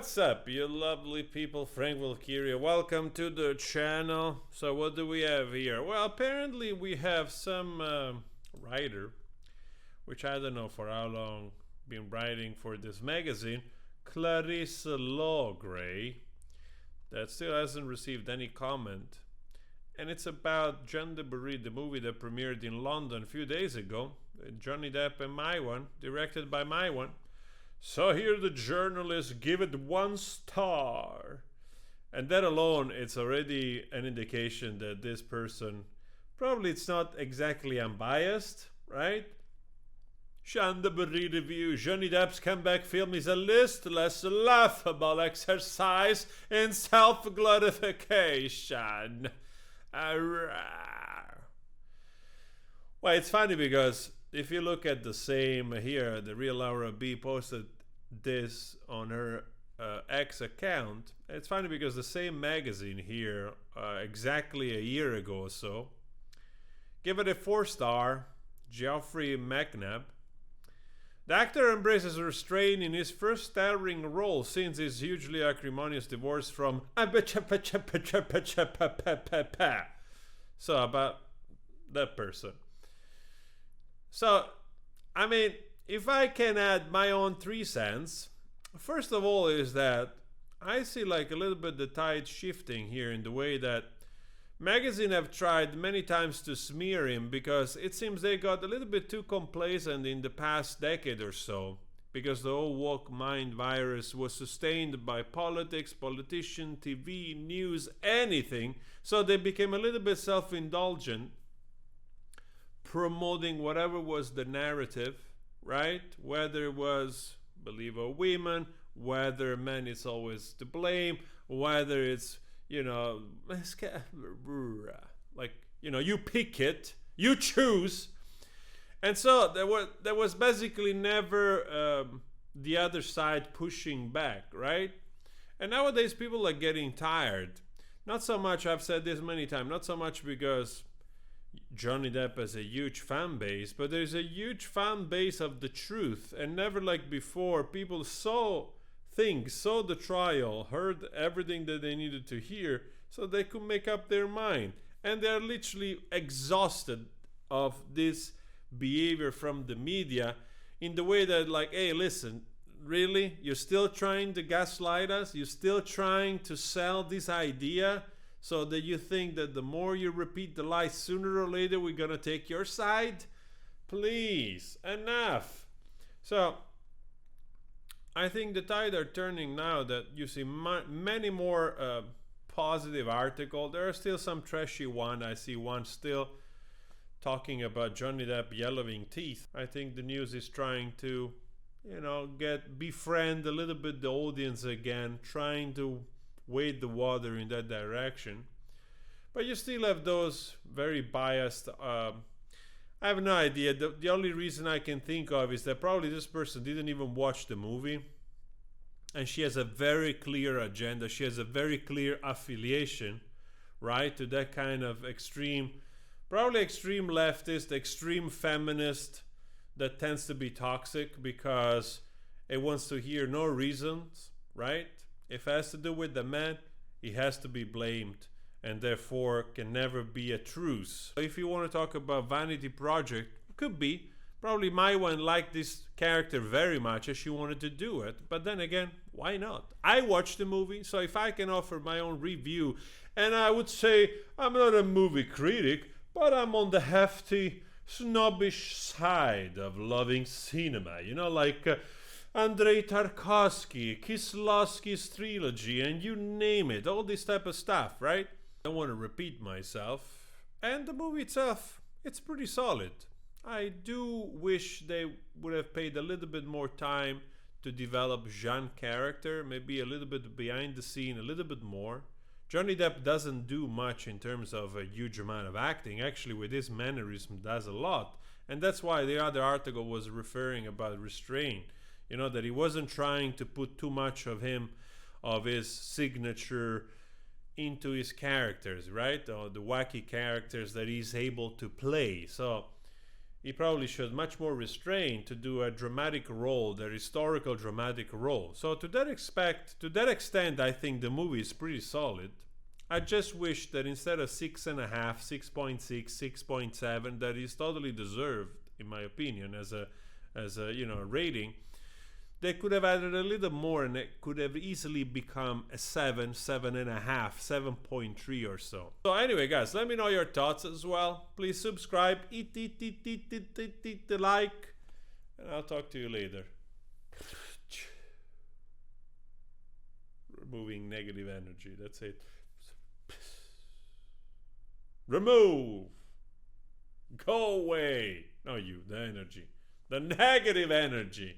What's up, you lovely people? Frank Valkyria. Welcome to the channel. So what do we have here? Well, apparently we have some writer, which I don't know for how long, been writing for this magazine, Clarissa Lawgray, that still hasn't received any comment. And it's about John Depp, the movie that premiered in London a few days ago. Johnny Depp and my one, directed by my one. So here the journalists give it 1 star. And that alone, it's already an indication that this person, probably it's not exactly unbiased, right? Chandebury review. Johnny Depp's comeback film is a listless, laughable exercise in self-glorification. Well, it's funny because if you look at the same here, the real Laura B posted this on her X account. It's funny because the same magazine here, exactly a year ago or so, give it a 4 star, Geoffrey McNabb. The actor embraces restraint in his first starring role since his hugely acrimonious divorce from so about that person. So, I mean, if I can add my own 3 cents, first of all is that I see like a little bit the tide shifting here in the way that magazines have tried many times to smear him because it seems they got a little bit too complacent in the past decade or so, because the whole woke mind virus was sustained by politics, politician, TV, news, anything, so they became a little bit self-indulgent, promoting whatever was the narrative, right? Whether it was believe or women, whether men is always to blame, whether it's, you know, like, you know, you pick it, you choose. And so there was basically never the other side pushing back, right? And nowadays people are getting tired. Not so much, I've said this many times, not so much because Johnny Depp has a huge fan base, but there's a huge fan base of the truth, and never like before people saw things, saw the trial, heard everything that they needed to hear so they could make up their mind, and they're literally exhausted of this behavior from the media in the way that, like, hey, listen, really, you're still trying to gaslight us, you're still trying to sell this idea so that you think that the more you repeat the lie, sooner or later we're gonna take your side? Please, enough. So I think the tide are turning now that you see many more positive articles. There are still some trashy one. I see one still talking about Johnny Depp yellowing teeth. I think the news is trying to, you know, befriend a little bit the audience again, trying to wade the water in that direction. But you still have those very biased, I have no idea. The only reason I can think of is that probably this person didn't even watch the movie, and she has a very clear agenda. She has a very clear affiliation, right, to that kind of extreme, probably extreme leftist, extreme feminist that tends to be toxic because it wants to hear no reasons, right? If it has to do with the man, he has to be blamed, and therefore can never be a truce. If you want to talk about vanity project, could be. Probably my one liked this character very much as she wanted to do it. But then again, why not? I watched the movie, so if I can offer my own review, and I would say I'm not a movie critic, but I'm on the hefty, snobbish side of loving cinema. You know, like Andrei Tarkovsky, Kieslowski's trilogy, and you name it, all this type of stuff, right? I don't want to repeat myself. And the movie itself, it's pretty solid. I do wish they would have paid a little bit more time to develop Jean's character, maybe a little bit behind the scene, a little bit more. Johnny Depp doesn't do much in terms of a huge amount of acting. Actually, with his mannerism, does a lot. And that's why the other article was referring about restraint. You know, that he wasn't trying to put too much of his signature into his characters, right? Or the wacky characters that he's able to play. So he probably showed much more restraint to do a dramatic role, the historical dramatic role. So to that extent, I think the movie is pretty solid. I just wish that instead of 6.5, 6.6, 6.7, that is totally deserved, in my opinion, as a rating, they could have added a little more, and it could have easily become a 7, 7.5, 7.3 or so. So anyway, guys, let me know your thoughts as well. Please subscribe, hit the like, and I'll talk to you later. Removing negative energy, that's it. Remove! Go away! No, you, the energy. The negative energy.